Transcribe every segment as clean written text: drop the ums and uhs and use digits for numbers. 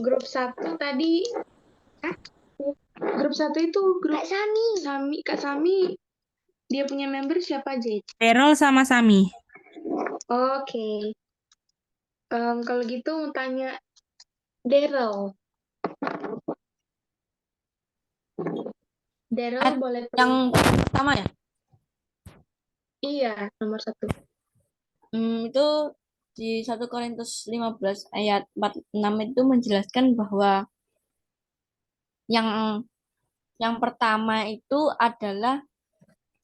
Grup 1 tadi, grup 1 itu grup Kak Sami. Kak Sami, dia punya member siapa aja? Daryl sama Sami. Oke. Kalau gitu mau tanya Daryl. Daryl boleh Yang tulis. pertama ya? Iya, nomor 1. Itu di 1 Korintus 15 ayat 46 itu menjelaskan bahwa yang yang pertama itu adalah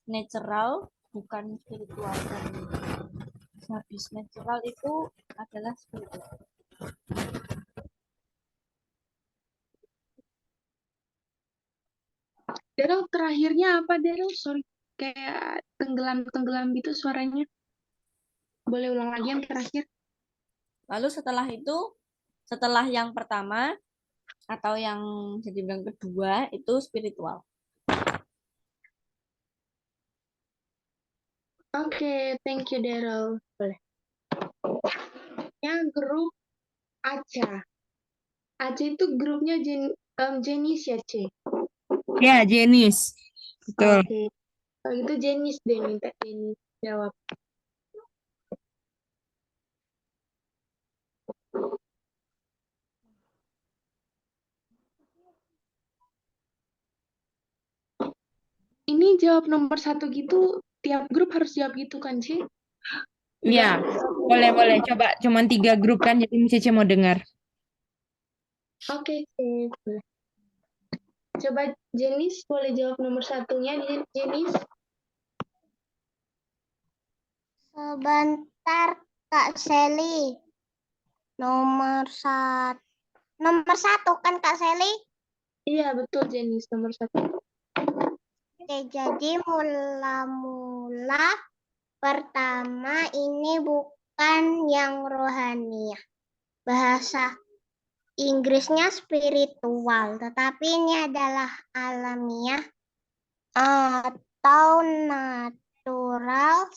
natural, bukan spiritual. Habis natural itu adalah spiritual. Daryl terakhirnya apa, Daryl? Sorry, kayak tenggelam-tenggelam gitu suaranya. Boleh ulang lagi yang terakhir? Lalu setelah itu, setelah yang pertama atau yang jadi bilang kedua itu spiritual. Oke, thank you, Daryl. Boleh. Yang grup Aca. Aca itu grupnya Jenis ya, C? Ya, jenis. Betul. Oke. Kalau gitu Jenis deh, minta Jenis jawab. Ini jawab nomor 1 gitu, tiap grup harus jawab gitu kan, C? Iya, boleh. Coba cuman 3 grup kan, jadi Cici mau dengar. Oke, C. Boleh. Coba Jenis boleh jawab nomor 1-nya, Jenis. Sebentar, Kak Seli. Nomor 1 kan, Kak Seli? Iya, betul, Jenis, nomor 1. Oke, jadi mula-mula pertama ini bukan yang rohani ya. Bahasa Inggrisnya spiritual, tetapi ini adalah alamiah atau natural.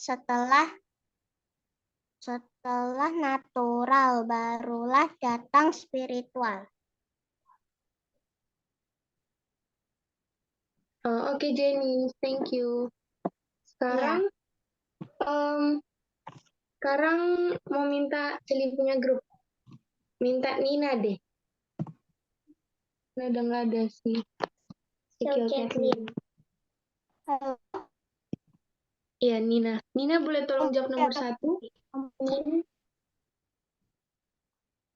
Setelah natural barulah datang spiritual. Oke, Jenis, thank you. Sekarang, sekarang mau minta Celi punya grup. Minta Nina deh. Udah nggak ada sih. Kathleen. Iya, Nina. Nina boleh tolong jawab nomor 1?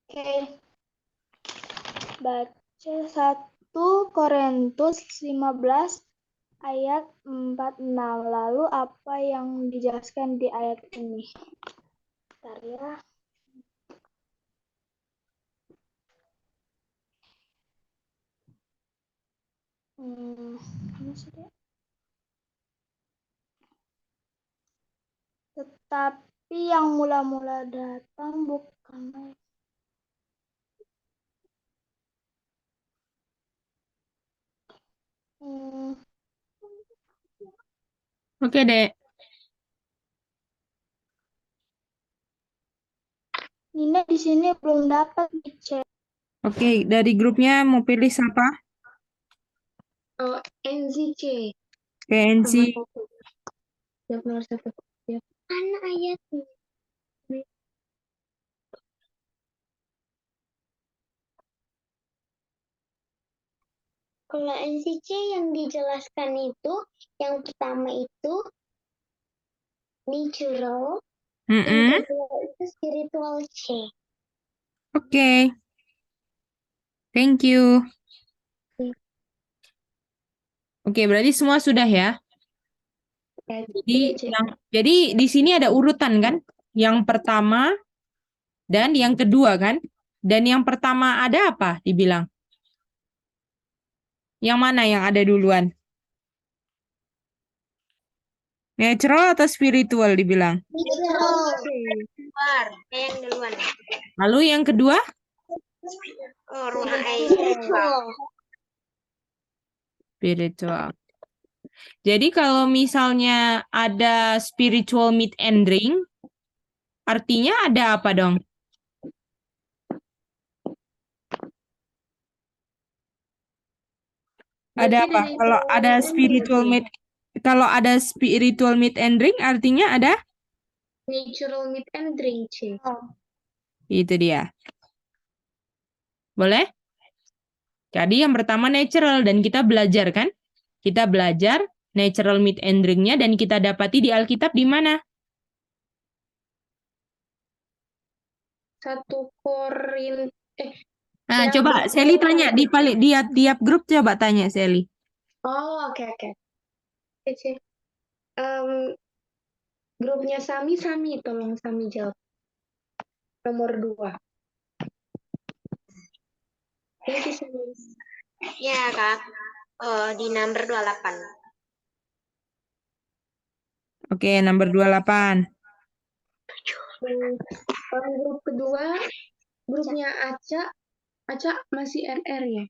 Oke. Baca 1 Korintus 15 ayat 46. Lalu apa yang dijelaskan di ayat ini? Bentar ya. Tetapi yang mula-mula datang bukan Oke, Dek. Nina di sini belum dapat dicek. Oke, dari grupnya mau pilih siapa? Oh, NZC. PNC. Jawab nomor 1. Mana ayatnya? Kalau NCC yang dijelaskan itu, yang pertama itu natural, yang kedua itu spiritual C. Oke. Thank you. Oke, berarti semua sudah ya. Jadi di sini ada urutan kan? Yang pertama dan yang kedua kan? Dan yang pertama ada apa dibilang? Yang mana yang ada duluan? Natural atau spiritual dibilang? Natural. Yang duluan. Lalu yang kedua? Spiritual. Jadi kalau misalnya ada spiritual meet and drink, artinya ada apa dong? Ada Berarti apa? Kalau ada spiritual meet, kalau ada spiritual meet and drink, artinya ada natural meat and drink, C. itu dia. Boleh? Jadi yang pertama natural dan kita belajar kan? Kita belajar natural meat and drink-nya dan kita dapati di Alkitab di mana? 1 Korin Nah, ya, coba berarti Sally tanya di tiap grup coba tanya Sally. oh, oke. Oke, C. Grupnya Sami, tolong Sami jawab. Nomor 2. Thank you, Sami. Ya, Kak. Di nomor 28. Oke, nomor 28. Grup kedua, grupnya Aca. Aca masih RR ya?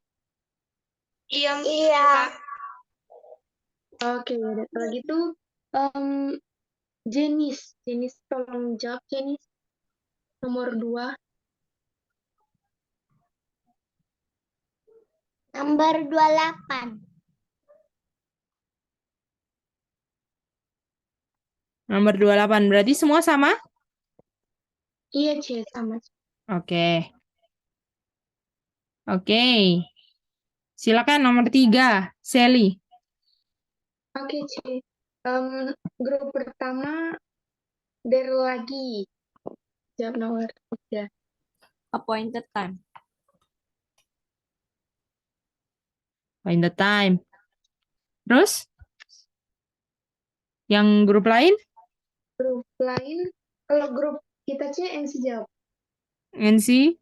Iya. Oke, udah. Kalau gitu, Jenis tolong jawab, Jenis. Nomor 2. Nomor 28. Nomor 28. Berarti semua sama? Iya, C, sama. Oke. Oke. Silakan nomor 3, Sally. Oke, C. Grup pertama, Daryl lagi. Jawab nomor 3. Appointed time. In the time. Terus? Yang grup lain? Grup lain, kalau grup kita C, NC jawab. NC?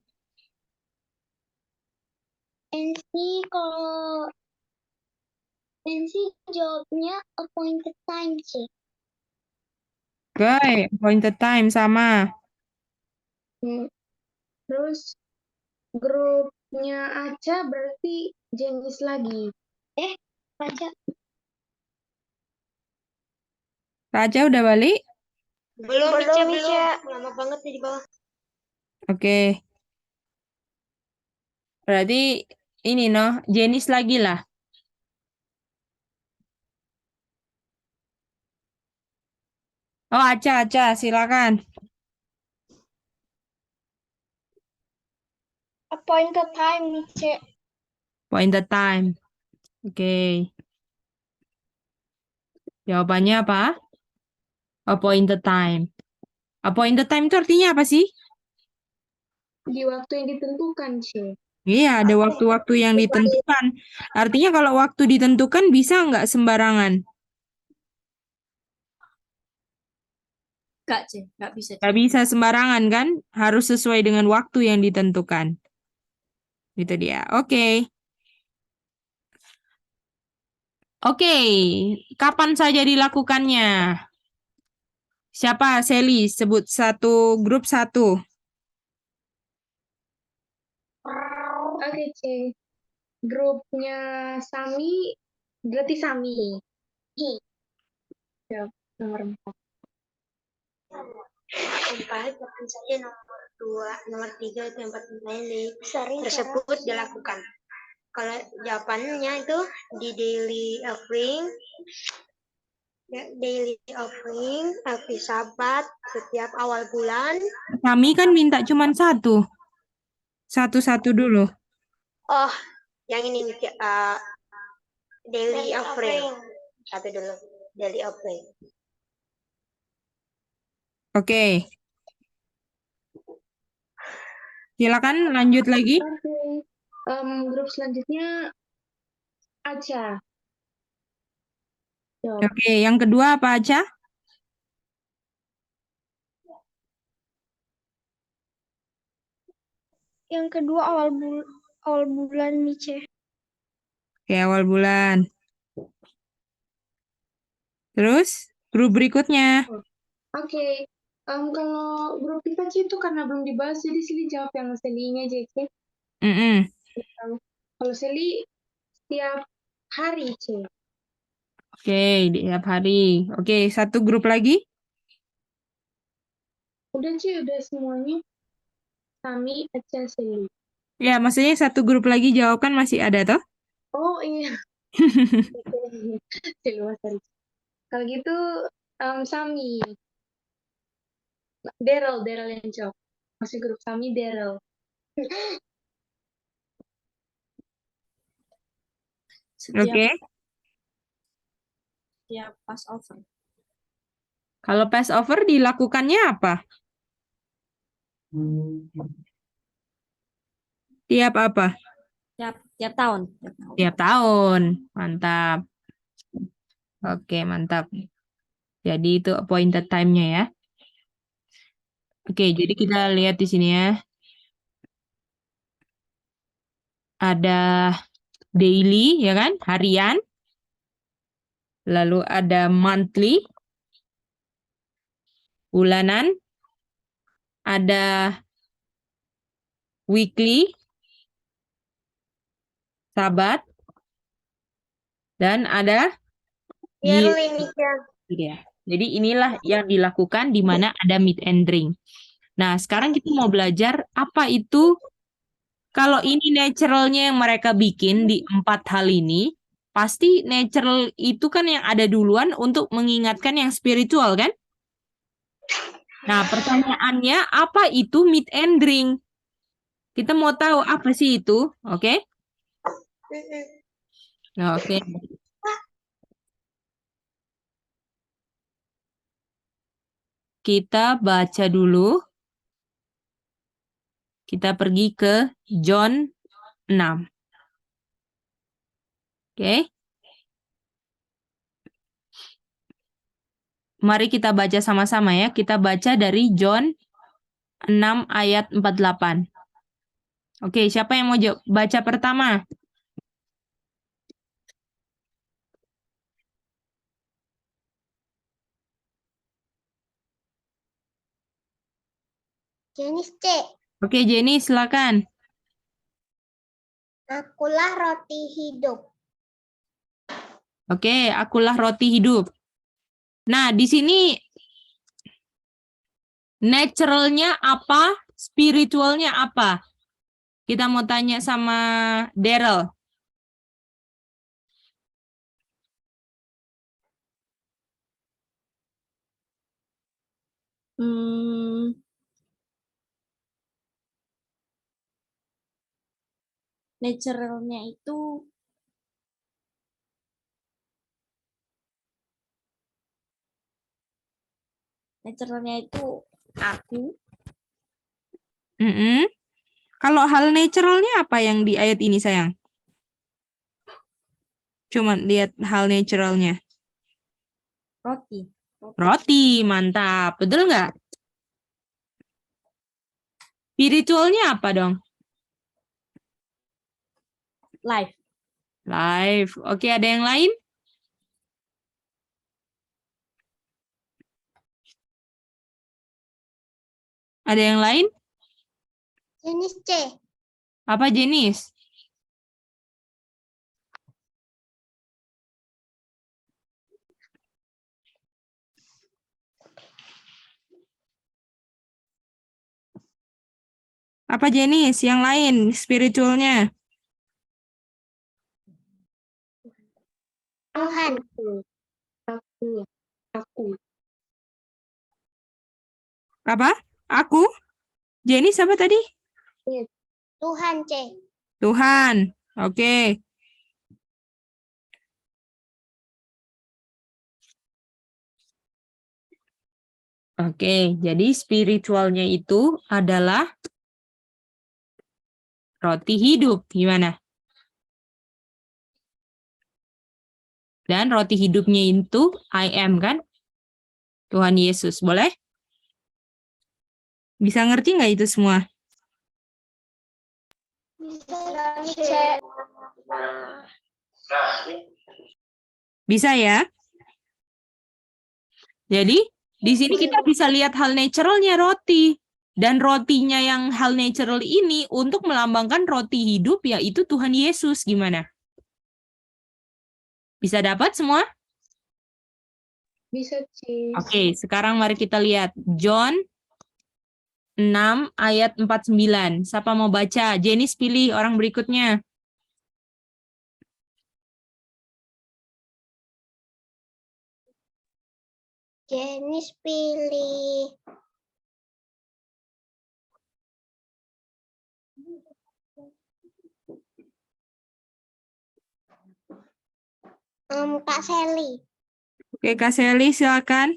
NC kalau NC jawabnya appointed time sih. Oke, appointed time sama. Terus grupnya Aca berarti Jenis lagi. Baca. Raja udah balik? Belum, Ica. Lama banget nih di bawah. Oke. Berarti ini noh, Jenis lagi lah. Oh, Aca, silakan. Appointed time nih, Cek. Appointed time. Oke. Jawabannya apa? Appointed time. Appointed time itu artinya apa sih? Di waktu yang ditentukan, C. Iya, ada waktu-waktu yang ditentukan. Artinya kalau waktu ditentukan bisa nggak sembarangan? Enggak, C. Enggak bisa, C. Nggak bisa sembarangan kan? Harus sesuai dengan waktu yang ditentukan. Itu dia. Oke. Oke. Kapan saja dilakukannya? Siapa? Sally, sebut satu grup satu. Oke, C. Grupnya Sami, berarti Sami. Jawab nomor 4. Empat, bahkan saja nomor 2, nomor 3 itu yang lain tersebut dilakukan. Kalau jawabannya itu di daily offering, hari Sabat, setiap awal bulan. Kami kan minta cuma satu. Satu-satu dulu. Oh, yang ini daily offering. Satu dulu, daily offering. Oke. Silakan lanjut lagi. Oke. Grup selanjutnya Aca. Jawab. Oke, yang kedua apa aja? Yang kedua awal bulan nih, Cek. Oke, awal bulan. Terus, grup berikutnya. Oke. Kalau grup kita C itu karena belum dibahas, jadi Sili jawab yang Seli-nya aja, C. Mm-mm. Kalau Seli setiap hari, C. Oke, tiap hari. Oke, satu grup lagi. Udah, C, udah semuanya. Sami, Aca, Seli. Ya, maksudnya satu grup lagi jawab kan masih ada toh? Oh iya. Silwa, sorry. Kalau gitu, Sami. Daryl yang jawab. Masih grup Sami, Daryl. Setiap Oke. setiap Passover. Kalau Passover dilakukannya apa? Tiap apa? Tiap tahun. Tiap tahun. Mantap. Oke, mantap. Jadi itu appointed time-nya ya. Oke, jadi kita lihat di sini ya. Ada daily, ya kan? Harian. Lalu ada monthly. Bulanan. Ada weekly. Sabat. Dan ada Yearly Mica. ya. Jadi inilah yang dilakukan di mana ada meat and drink. Nah, sekarang kita mau belajar apa itu, kalau ini naturalnya yang mereka bikin di 4 hal ini, pasti natural itu kan yang ada duluan untuk mengingatkan yang spiritual kan? Nah, pertanyaannya apa itu meat and drink? Kita mau tahu apa sih itu, oke? Nah, oke. Kita baca dulu. Kita pergi ke John 6. Oke. Mari kita baca sama-sama ya. Kita baca dari John 6 ayat 48. Oke, siapa yang mau baca pertama? Jenis C. Oke, Jenny, silakan. Akulah roti hidup. Oke, akulah roti hidup. Nah, di sini naturalnya apa, spiritualnya apa? Kita mau tanya sama Daryl. Naturalnya itu aku. Kalau hal naturalnya apa yang di ayat ini, sayang? Cuma lihat hal naturalnya. Roti. Roti, mantap. Betul nggak? Spiritualnya apa dong? Life. Life. Oke, ada yang lain? Ada yang lain? Jenis C. Apa jenis? Apa jenis yang lain spiritualnya? Tuhan. Aku. Apa? Aku? Jenis apa tadi? Tuhan C. Tuhan. Oke. Oke, jadi spiritualnya itu adalah roti hidup. Gimana? Dan roti hidupnya itu I am kan? Tuhan Yesus. Boleh? Bisa ngerti nggak itu semua? Bisa ya? Jadi, di sini kita bisa lihat hal naturalnya roti. Dan rotinya yang hal natural ini untuk melambangkan roti hidup, yaitu Tuhan Yesus. Gimana? Bisa dapat semua? Bisa, Cis. Oke, sekarang mari kita lihat. John 6 ayat 49. Siapa mau baca? Jenis pilih orang berikutnya. Jenis pilih. Kak Sally. Oke, Kak Sally, silakan.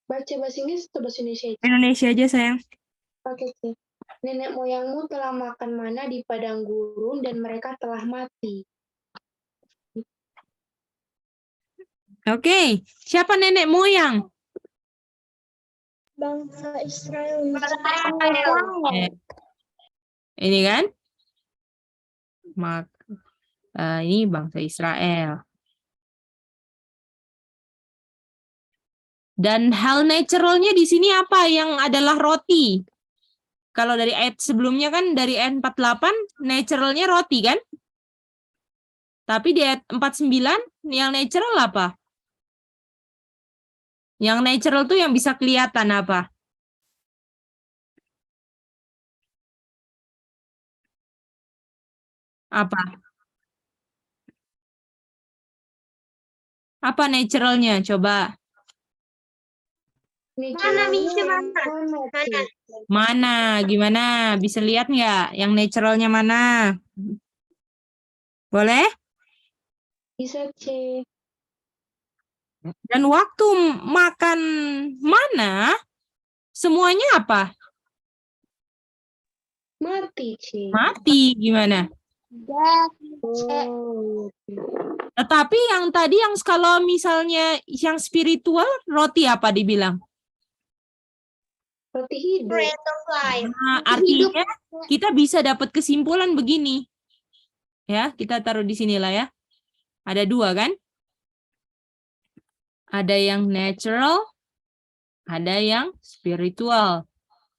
Baca bahasa Inggris atau bahasa Indonesia aja? Indonesia aja, sayang. Oke, Ci. Nenek moyangmu telah makan mana di padang gurun dan mereka telah mati. Oke, siapa nenek moyang? Bangsa Israel. Eh, ini kan? Ini bangsa Israel. Dan hal naturalnya di sini apa yang adalah roti? Kalau dari ayat sebelumnya kan dari ayat 48 naturalnya roti kan? Tapi di ayat 49 yang natural apa? Yang natural tuh yang bisa kelihatan apa? Apa? Apa naturalnya? Coba. Mana bisa mana? Mana? Gimana? Bisa lihat nggak? Yang naturalnya mana? Boleh? Bisa, C. Dan waktu makan mana? Semuanya apa? Mati, C. Mati. Gimana? Oh, Tetapi yang tadi kalau misalnya yang spiritual, roti apa dibilang? roti hidup. Bread of life. Nah, artinya kita bisa dapat kesimpulan begini. Ya, kita taruh di sinilah ya. Ada dua kan? Ada yang natural, ada yang spiritual.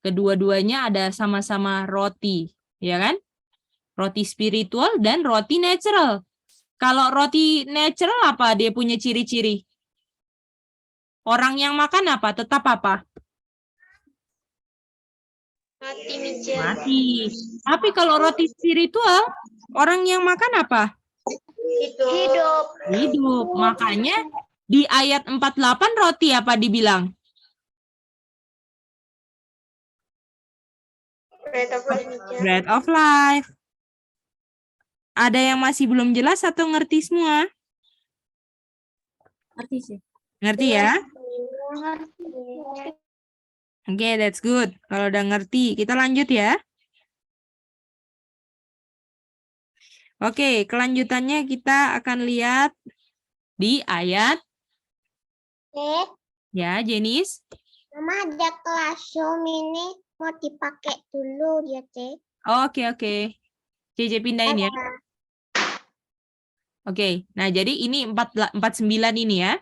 Kedua-duanya ada sama-sama roti, ya kan? Roti spiritual dan roti natural. Kalau roti natural apa dia punya ciri-ciri? Orang yang makan apa? Tetap apa? Mati Micha. Mati. Tapi kalau roti spiritual, orang yang makan apa? Hidup. Hidup. Makanya di ayat 48 roti apa dibilang? Bread of life Micha. Bread of life. Ada yang masih belum jelas atau ngerti semua? Ngerti sih. Ngerti ya? Oke, that's good. Kalau udah ngerti, kita lanjut ya. Oke, kelanjutannya kita akan lihat di ayat ya, Jenis. Mama ada kelas Zoom ini mau dipakai dulu ya, Cek. Oke. CC pindahin ya. Oke, nah jadi ini 49 ini ya.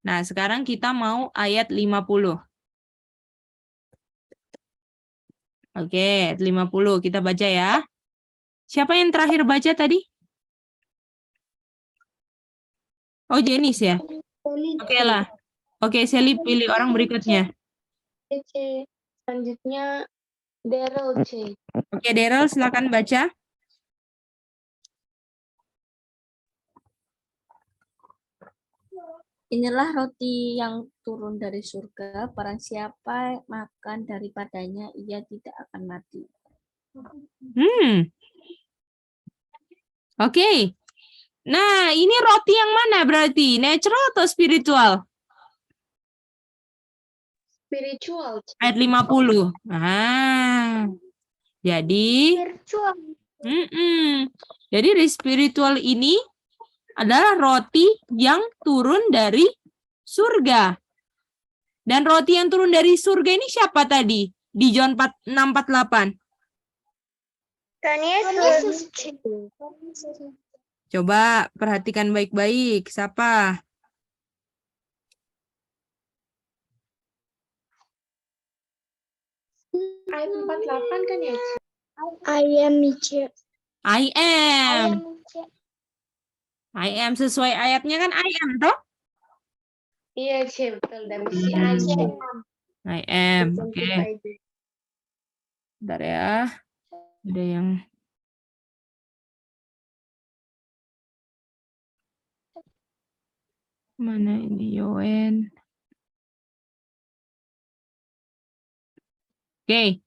Nah, sekarang kita mau ayat 50. Oke, 50 kita baca ya. Siapa yang terakhir baca tadi? Oh, Jenis ya? Oke lah. Oke, Sally pilih orang berikutnya. C. Selanjutnya Daryl, C. Oke, Daryl silakan baca. Inilah roti yang turun dari surga, barang siapa makan daripadanya, ia tidak akan mati. Oke. Nah, ini roti yang mana berarti? Natural atau spiritual? Spiritual, C. Ayat 50. Ah. Jadi, jadi spiritual ini adalah roti yang turun dari surga. Dan roti yang turun dari surga ini siapa tadi? Di John 6:48. Tuhan Yesus. Coba perhatikan baik-baik. Siapa? Ayat 48 kan ya, C? I am Micha. I am. I am sesuai ayatnya kan I am toh? Iya, C. Betul. Dan si I am. I am. Oke. Bentar ya. Ada yang Mana ini Yoen? Oke.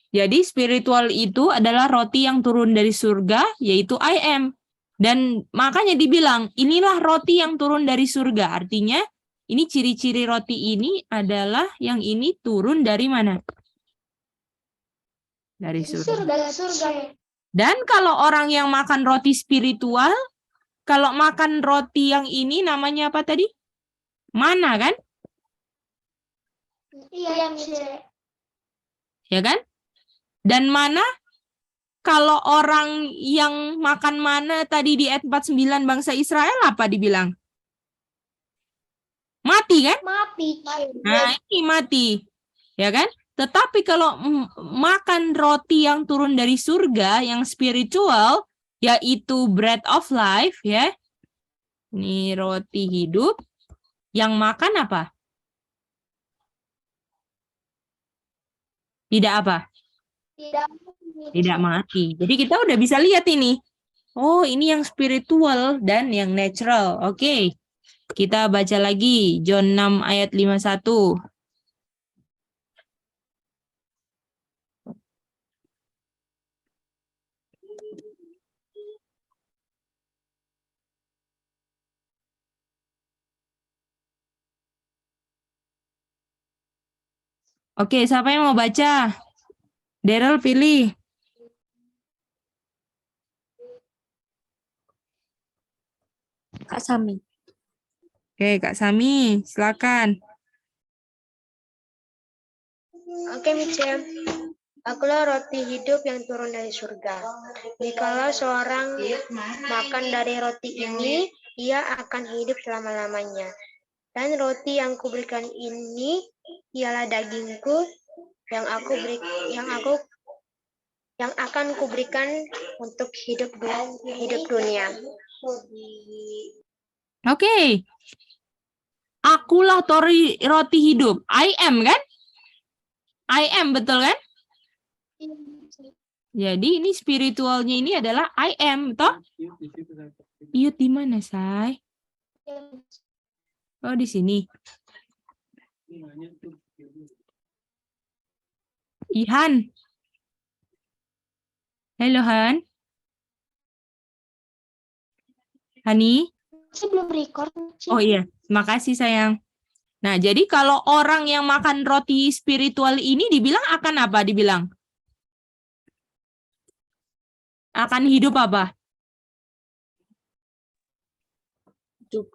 Jadi spiritual itu adalah roti yang turun dari surga, yaitu I am. Dan makanya dibilang, inilah roti yang turun dari surga. Artinya, ini ciri-ciri roti ini adalah yang ini turun dari mana? Dari surga. Dari surga. Dan kalau orang yang makan roti spiritual, kalau makan roti yang ini namanya apa tadi? Mana kan? Iya, Mice. Ya kan? Dan mana? Kalau orang yang makan mana tadi di ayat 49 bangsa Israel apa dibilang? Mati kan? Mati. Nah, ini mati. Ya kan? Tetapi kalau makan roti yang turun dari surga, yang spiritual, yaitu bread of life, ya. Ini roti hidup. Yang makan apa? Tidak apa? Tidak mati. Jadi kita udah bisa lihat ini. Oh, ini yang spiritual dan yang natural. Oke. Kita baca lagi John 6 ayat 51. Oke, siapa yang mau baca? Daryl pilih. Kak Sami. Oke, Kak Sami, silakan. Oke, Mice. Akulah roti hidup yang turun dari surga. Jikalau seorang makan dari roti ini, ia akan hidup selama-lamanya. Dan roti yang kuberikan ini ialah dagingku yang akan kuberikan untuk hidup dunia. Oke. Akulah roti hidup. I am kan? I am, betul kan? Jadi ini spiritualnya ini adalah I am, toh? Yud di mana, Say? Oh, di sini. Ihan. Halo, Han. Hani? Saya belum record. Oh iya, makasih sayang. Nah, jadi kalau orang yang makan roti spiritual ini dibilang akan apa? Dibilang? Akan hidup apa? Hidup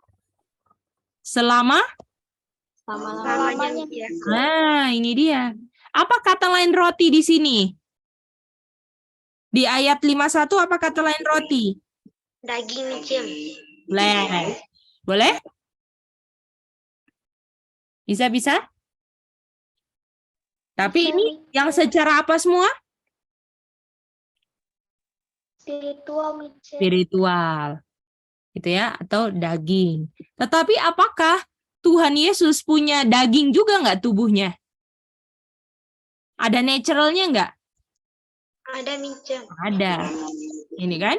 Selama? Selamanya. Nah, ini dia. Apa kata lain roti di sini? Di ayat 51 apa kata lain roti? Daging, Mice. Boleh. Boleh? Bisa? Tapi ini yang secara apa semua? Spiritual, Mice. Spiritual. Gitu ya, atau daging. Tetapi apakah Tuhan Yesus punya daging juga nggak tubuhnya? Ada naturalnya nggak? Ada, Mice. Ada. Ini kan?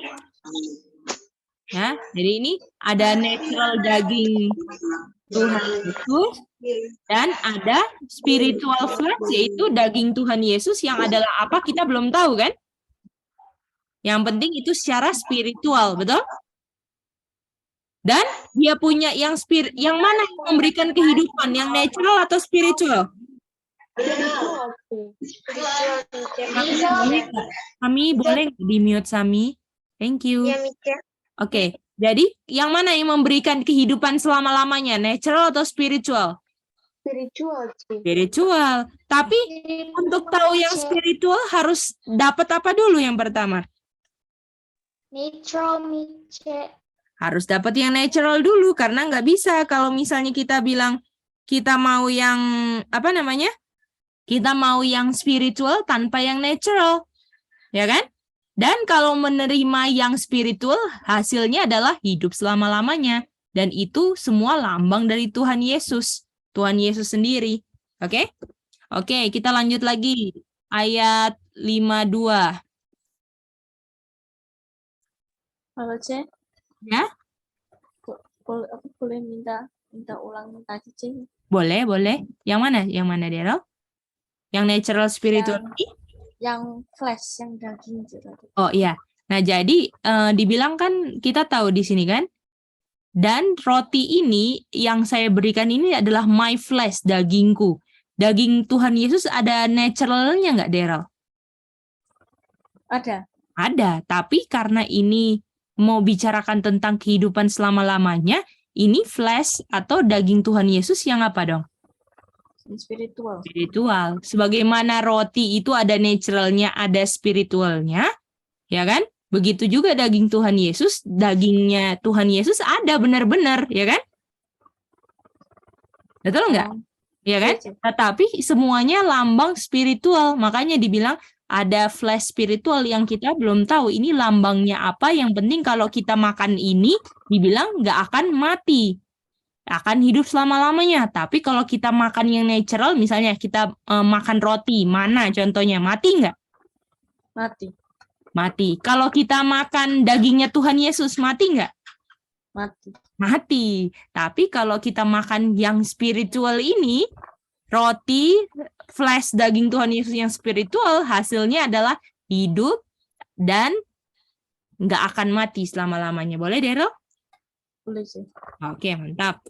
Ya, jadi ini ada natural daging Tuhan Yesus dan ada spiritual flesh, yaitu daging Tuhan Yesus yang adalah apa kita belum tahu kan? Yang penting itu secara spiritual, betul? Dan dia punya yang mana yang memberikan kehidupan, yang natural atau spiritual? Kami boleh di-mute Sami? Thank you. Ya, Mice. Oke, jadi yang mana yang memberikan kehidupan selama-lamanya, natural atau spiritual? Spiritual. Tapi untuk tahu yang spiritual harus dapat apa dulu yang pertama? Natural, Mice. Harus dapat yang natural dulu, karena nggak bisa kalau misalnya kita bilang kita mau yang apa namanya? Kita mau yang spiritual tanpa yang natural. Ya kan? Dan kalau menerima yang spiritual, hasilnya adalah hidup selama-lamanya. Dan itu semua lambang dari Tuhan Yesus. Tuhan Yesus sendiri. Oke? Oke, kita lanjut lagi. Ayat 52. Halo, Ce. Ya? Aku boleh minta minta ulang tadi, Cing. Boleh, boleh. Yang mana? Yang mana, Daryl? Yang natural spiritual? Yang flesh, yang daging itu tadi. Oh iya. Nah, jadi dibilang kan kita tahu di sini kan. Dan roti ini yang saya berikan ini adalah my flesh, dagingku. Daging Tuhan Yesus ada naturalnya nggak, Daryl? Ada. Ada, tapi karena ini mau bicarakan tentang kehidupan selama-lamanya, ini flesh atau daging Tuhan Yesus yang apa dong? Spiritual. Spiritual. Sebagaimana roti itu ada naturalnya, ada spiritualnya, ya kan? Begitu juga daging Tuhan Yesus, dagingnya Tuhan Yesus ada benar-benar, ya kan? Betul nggak? Ya kan? Tetapi semuanya lambang spiritual. Makanya dibilang ada flesh spiritual yang kita belum tahu. Ini lambangnya apa. Yang penting kalau kita makan ini, dibilang nggak akan mati. Akan hidup selama-lamanya. Tapi kalau kita makan yang natural, misalnya kita makan roti, mana contohnya? Mati nggak? Mati. Mati. Kalau kita makan dagingnya Tuhan Yesus, mati nggak? Mati. Mati. Tapi kalau kita makan yang spiritual ini, roti, flesh daging Tuhan Yesus yang spiritual, hasilnya adalah hidup dan nggak akan mati selama-lamanya. Boleh, Daryl? Boleh sih. Oke, mantap.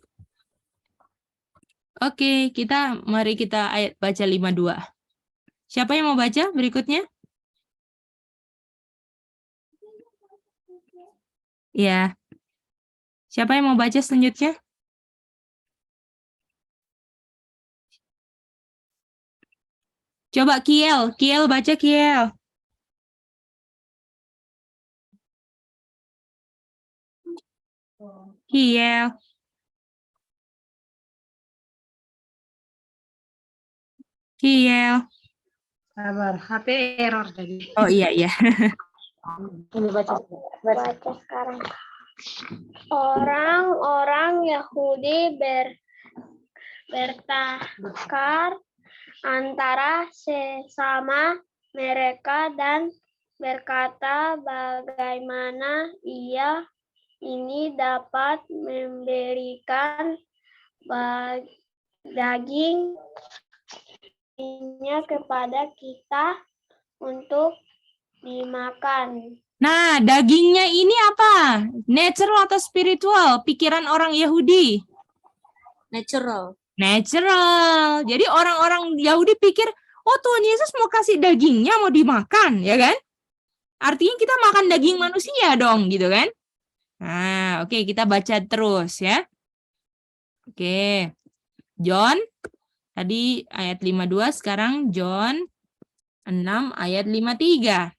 Oke, mari kita baca 52. Siapa yang mau baca berikutnya? Ya. Siapa yang mau baca selanjutnya? Coba Kiel baca Kiel. Kiel. Kiel. Sabar, HP error tadi. Oh iya. Ini baca. Baca sekarang. Orang-orang Yahudi bertengkar antara sesama mereka dan berkata bagaimana ini dapat memberikan dagingnya kepada kita untuk dimakan. Nah, dagingnya ini apa? Natural atau spiritual? Pikiran orang Yahudi. Natural. Natural. Jadi orang-orang Yahudi pikir, oh Tuhan Yesus mau kasih dagingnya, mau dimakan, ya kan? Artinya kita makan daging manusia dong, gitu kan? Nah, oke, kita baca terus ya. Oke. John, tadi ayat 52, sekarang John 6 ayat 53.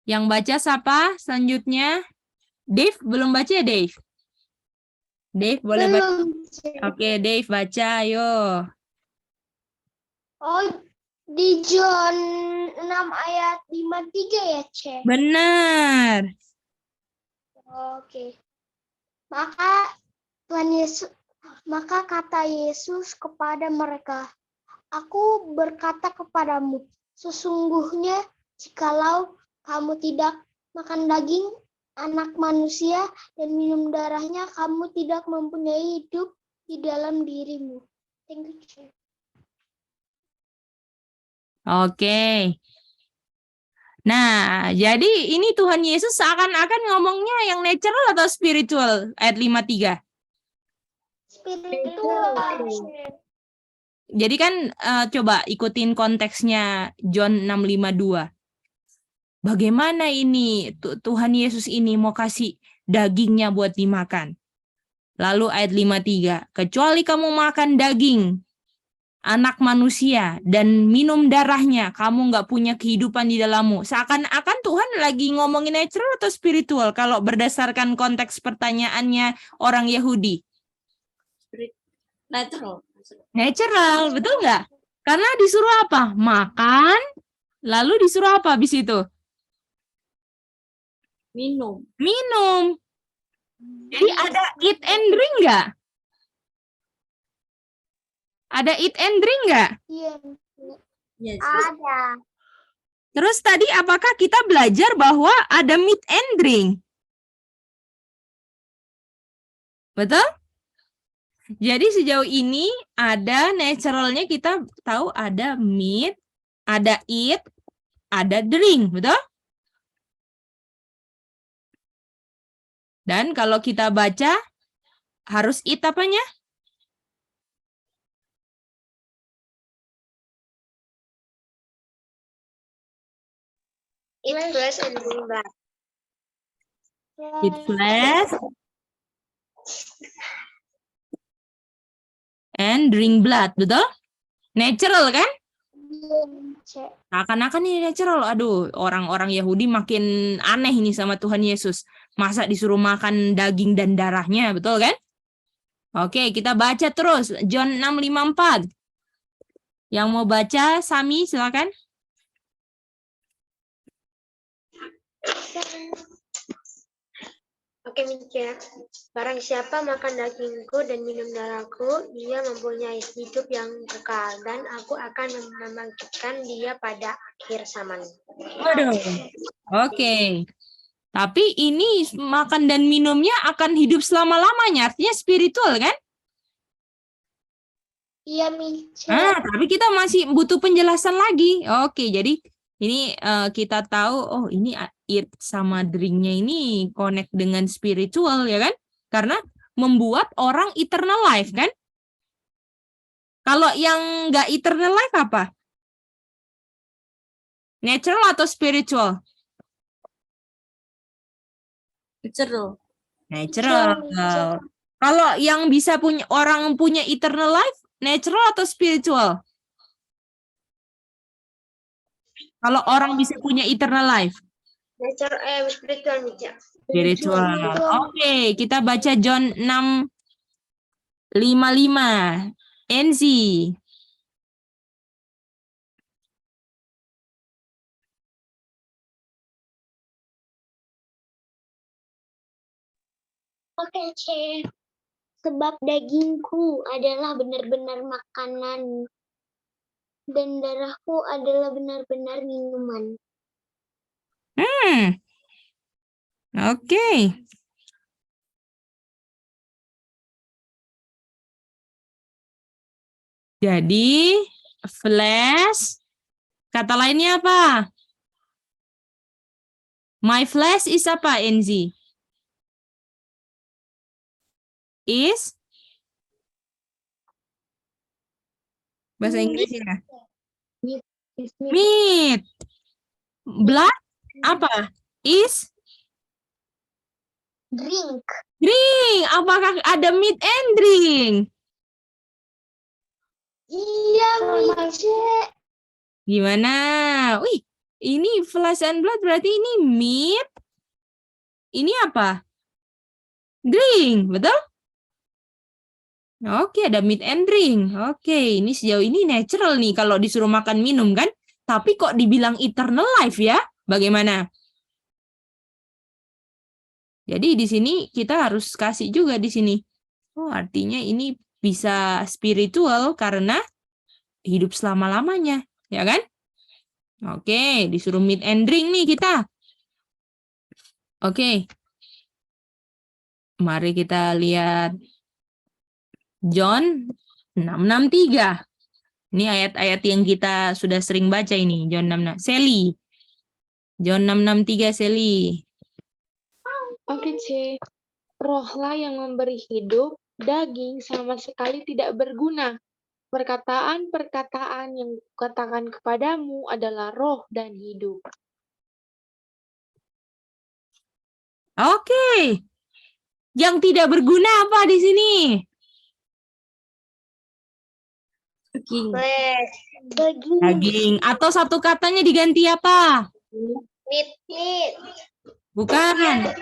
Yang baca siapa selanjutnya? Dave, belum baca ya Dave? Dave, boleh baca? Oke, Dave, baca, ayo. Oh, di John 6 ayat 53 ya, Cek? Benar. Oke. Maka kata Yesus kepada mereka, Aku berkata kepadamu, sesungguhnya jikalau kamu tidak makan daging anak manusia dan minum darahnya, kamu tidak mempunyai hidup di dalam dirimu. Thank you, Cek. Oke. Nah, jadi ini Tuhan Yesus seakan-akan ngomongnya yang natural atau spiritual? Ayat 53. Spiritual. Jadi kan coba ikutin konteksnya John 6:52. Bagaimana ini Tuhan Yesus ini mau kasih dagingnya buat dimakan? Lalu ayat 53, kecuali kamu makan daging anak manusia dan minum darahnya, kamu nggak punya kehidupan di dalammu. Seakan-akan Tuhan lagi ngomongin natural atau spiritual kalau berdasarkan konteks pertanyaannya orang Yahudi. Natural. Natural, betul nggak? Karena disuruh apa? Makan, lalu disuruh apa habis itu? Minum. Minum. Jadi ada eat and drink nggak? Ada eat and drink nggak? Iya. Yes. Ada. Terus tadi apakah kita belajar bahwa ada meat and drink? Betul? Jadi sejauh ini ada naturalnya kita tahu ada meat, ada eat, ada drink, betul? Dan kalau kita baca harus eat apanya? Eat flesh and drink blood. Eat flesh and drink blood, betul? Natural kan? Akan-akan ini natural. Aduh, orang-orang Yahudi makin aneh ini sama Tuhan Yesus. Masa disuruh makan daging dan darahnya, betul kan? Oke, kita baca terus. John 6:54. Yang mau baca, Sami, silakan. Oke, Micha. Barang siapa makan dagingku dan minum darahku, dia mempunyai hidup yang kekal, dan aku akan membangkitkan dia pada akhir zaman. Waduh. Oke. Tapi ini makan dan minumnya akan hidup selama-lamanya. Artinya spiritual kan? Iya, Micha. Tapi kita masih butuh penjelasan lagi. Oke, jadi ini kita tahu, oh ini eat sama drinknya ini connect dengan spiritual ya kan? Karena membuat orang eternal life kan? Kalau yang nggak eternal life apa? Natural atau spiritual? Natural. Natural. Kalau yang bisa orang punya eternal life, natural atau spiritual? Kalau orang bisa punya eternal life? Spiritual, Micha. Spiritual. Oke, kita baca John 6:55. Enzi. Oke, Cek. Sebab dagingku adalah benar-benar makanan dan darahku adalah benar-benar minuman. Oke. Jadi, flesh, kata lainnya apa? My flesh is apa, Enzi? Is? Bahasa Inggrisnya. Meat. Blood, apa? Is? Drink. Drink. Apakah ada meat and drink? Iya, Micha. Gimana? Wih, ini flesh and blood berarti ini meat. Ini apa? Drink, betul? Oke, ada meat and drink. Oke, ini sejauh ini natural nih kalau disuruh makan minum kan? Tapi kok dibilang eternal life ya? Bagaimana? Jadi di sini kita harus kasih juga di sini. Oh, artinya ini bisa spiritual karena hidup selama-lamanya, ya kan? Oke, disuruh meat and drink nih kita. Oke. Mari kita lihat John 6:63. Ini ayat-ayat yang kita sudah sering baca ini, John 6:6. Sally. John 6:63, Sally. Oke, C. Rohlah yang memberi hidup, daging sama sekali tidak berguna. Perkataan-perkataan yang kukatakan kepadamu adalah roh dan hidup. Oke. Yang tidak berguna apa di sini? Daging. Flesh. Daging. Atau satu katanya diganti apa? Meat. Bukan.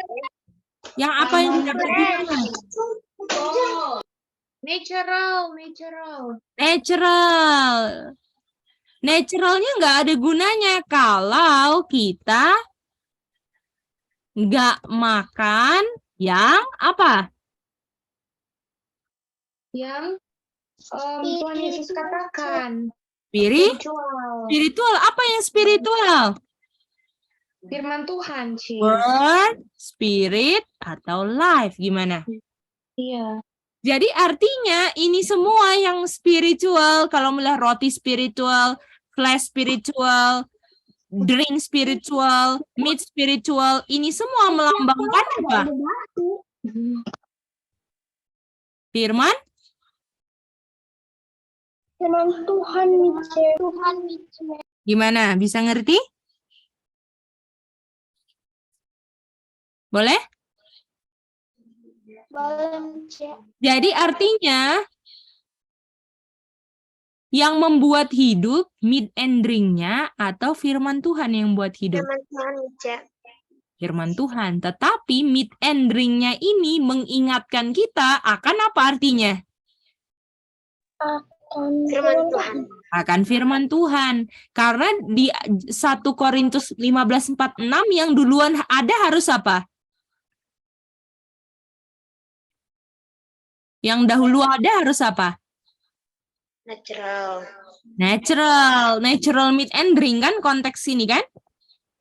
Yang apa yang tidak berguna? Natural. Naturalnya nggak ada gunanya kalau kita nggak makan yang apa? Yang Tuhan Yesus katakan. Spiritual. Apa yang spiritual? Firman Tuhan, C. Word, spirit, atau life. Gimana? Iya. Jadi artinya ini semua yang spiritual, kalau melihat roti spiritual, flesh spiritual, drink spiritual, meat spiritual, ini semua melambangkan apa? Firman Firman Tuhan, Mice. Tuhan, Mice. gimana? Bisa ngerti? Boleh? Boleh, Mice. Jadi artinya yang membuat hidup meat and drink-nya atau firman Tuhan yang membuat hidup? Firman Tuhan, Mice. Firman Tuhan. Tetapi meat and drink-nya ini mengingatkan kita akan apa artinya? Firman Tuhan. Akan firman Tuhan. Karena di 1 Korintus 15:46 yang duluan ada harus apa? Yang dahulu ada harus apa? Natural. Natural meat and drink kan konteks ini kan?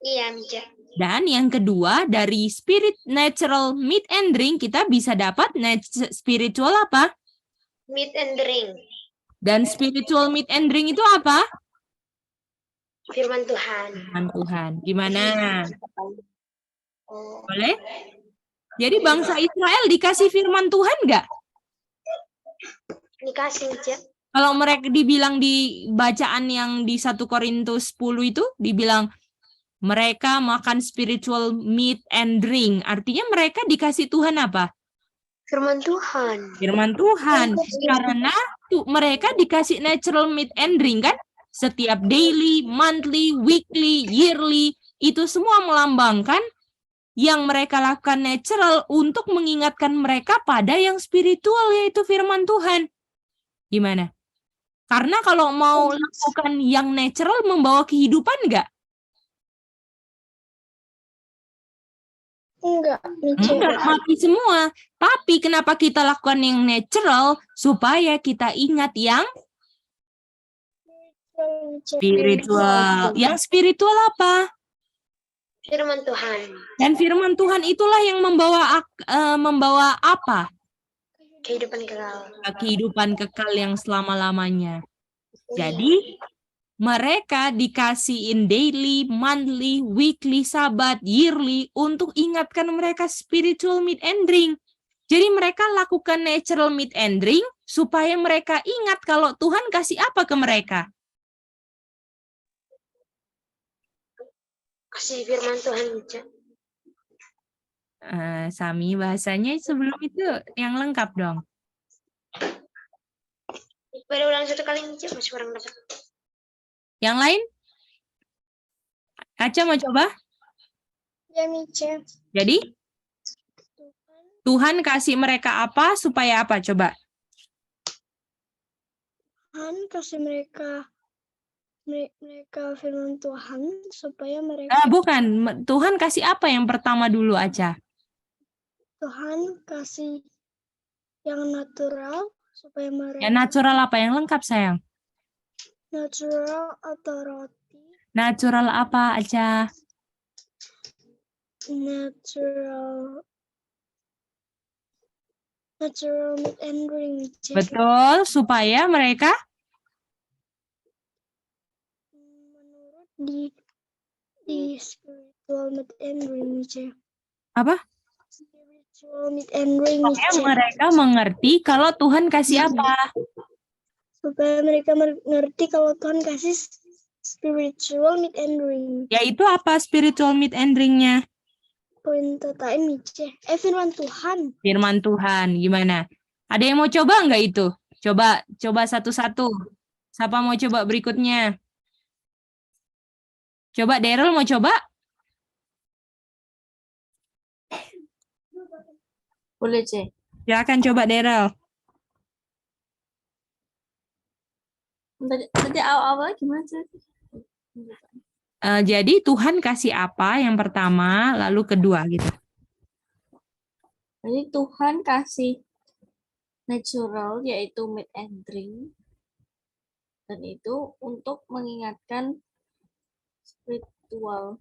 Iya, Mice. Dan yang kedua dari spirit natural meat and drink kita bisa dapat spiritual apa? Meat and drink. Dan spiritual meat and drink itu apa? Firman Tuhan. Firman Tuhan. Gimana? Oh, Boleh? Jadi bangsa Israel dikasih firman Tuhan nggak? dikasih, Mice. Kalau mereka dibilang di bacaan yang di 1 Korintus 10 itu dibilang mereka makan spiritual meat and drink. Artinya mereka dikasih Tuhan apa? Firman Tuhan. Firman Tuhan. Karena mereka dikasih natural meat and drink kan? Setiap daily, monthly, weekly, yearly. Itu semua melambangkan yang mereka lakukan natural untuk mengingatkan mereka pada yang spiritual yaitu firman Tuhan. Gimana? Karena kalau mau lakukan yang natural membawa kehidupan nggak? Enggak, Mice. Enggak, mati semua. Tapi kenapa kita lakukan yang natural? Supaya kita ingat yang spiritual. Yang spiritual apa? Firman Tuhan. Dan firman Tuhan itulah yang membawa apa? Kehidupan kekal. Kehidupan kekal yang selama-lamanya. Jadi mereka dikasihin daily, monthly, weekly, sabat, yearly untuk ingatkan mereka spiritual meat and drink. Jadi mereka lakukan natural meat and drink supaya mereka ingat kalau Tuhan kasih apa ke mereka. Kasih firman Tuhan, Mice. Sami bahasanya sebelum itu yang lengkap dong. Boleh ulang satu kali, Mice, masih kurang dapat. Yang lain? Aca mau coba? Ya, Mice. Jadi Tuhan kasih mereka apa supaya apa? Coba. Tuhan kasih mereka firman Tuhan supaya mereka Bukan. Tuhan kasih apa yang pertama dulu Aca? Tuhan kasih yang natural supaya mereka Ya natural apa yang lengkap sayang? natural atau roti Natural apa Aca? natural meat and drink, Mice. Betul, supaya mereka Menurut di spiritual meat and drink, Mice. apa? Spiritual meat and drink, Supaya Mice. mereka mengerti kalau Tuhan kasih apa. Supaya mereka mengerti kalau Tuhan kasih spiritual meat and drink. Yaitu apa spiritual meat and drink-nya? Poin tatain, Mice. Firman Tuhan. Firman Tuhan, gimana? Ada yang mau coba nggak itu? Coba satu-satu. Siapa mau coba berikutnya? Coba Daryl mau coba? Boleh, C. Silakan coba Daryl. Tadi awal-awal gimana, C? Jadi Tuhan kasih apa yang pertama, lalu kedua gitu. Jadi Tuhan kasih natural yaitu meat and drink, dan itu untuk mengingatkan spiritual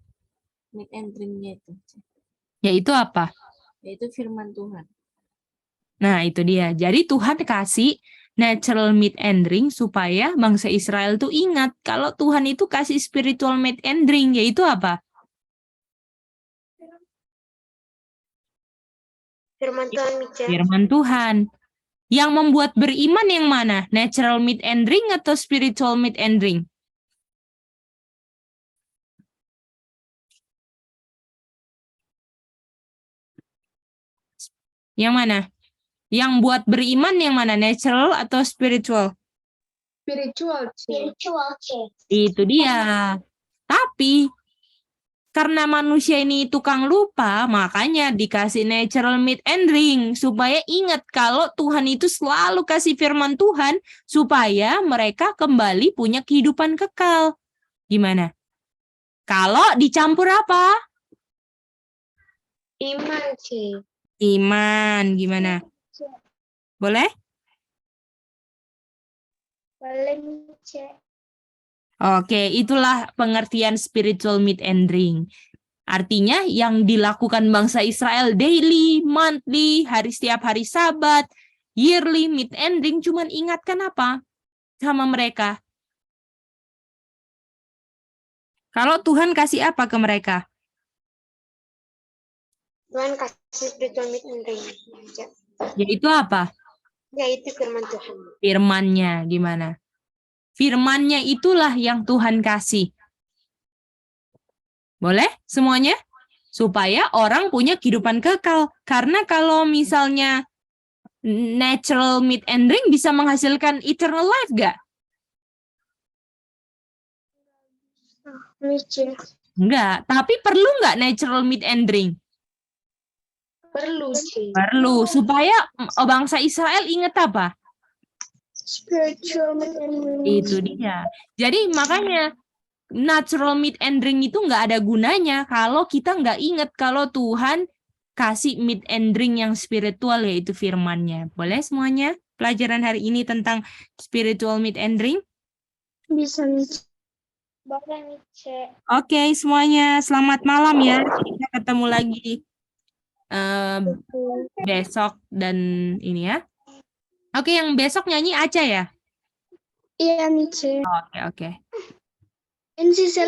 meat and drink-nya itu, Yaitu apa? yaitu firman Tuhan. Nah, itu dia. Jadi Tuhan kasih natural meat and drink supaya bangsa Israel tuh ingat kalau Tuhan itu kasih spiritual meat and drink, yaitu apa? Firman Tuhan, Mica. Firman Tuhan. Yang membuat beriman yang mana? Natural meat and drink atau spiritual meat and drink? Yang mana? Yang buat beriman yang mana? Natural atau spiritual? Spiritual, Ci. Itu dia. Tapi karena manusia ini tukang lupa, makanya dikasih natural meat and drink supaya ingat kalau Tuhan itu selalu kasih firman Tuhan supaya mereka kembali punya kehidupan kekal. Gimana? Kalau dicampur apa? Iman, Ci. Iman, gimana? Boleh? Boleh, Mica. Oke, itulah pengertian spiritual meat and drink. Artinya yang dilakukan bangsa Israel daily, monthly, setiap hari Sabat, yearly meat and drink cuman ingatkan apa sama mereka? Kalau Tuhan kasih apa ke mereka? Tuhan kasih spiritual meat and drink, Mica. Yaitu apa? Yaitu firman Tuhan. Firman-Nya, gimana? Firman-Nya itulah yang Tuhan kasih. Boleh semuanya? Supaya orang punya kehidupan kekal. Karena kalau misalnya natural meat and drink bisa menghasilkan eternal life gak? Mica. Enggak. Tapi perlu nggak natural meat and drink? Perlu, Ci. Perlu. Supaya bangsa Israel ingat apa? Spiritual meat and drink. Itu dia. Jadi makanya natural meat and drink itu nggak ada gunanya kalau kita nggak ingat kalau Tuhan kasih meat and drink yang spiritual, yaitu firman-Nya. Boleh semuanya pelajaran hari ini tentang spiritual meat and drink? Bisa, Mica. Boleh, Mica. Oke, semuanya selamat malam ya. Kita ketemu lagi besok dan ini ya. Oke, yang besok nyanyi Aca ya? Iya, Mica. Oke. NC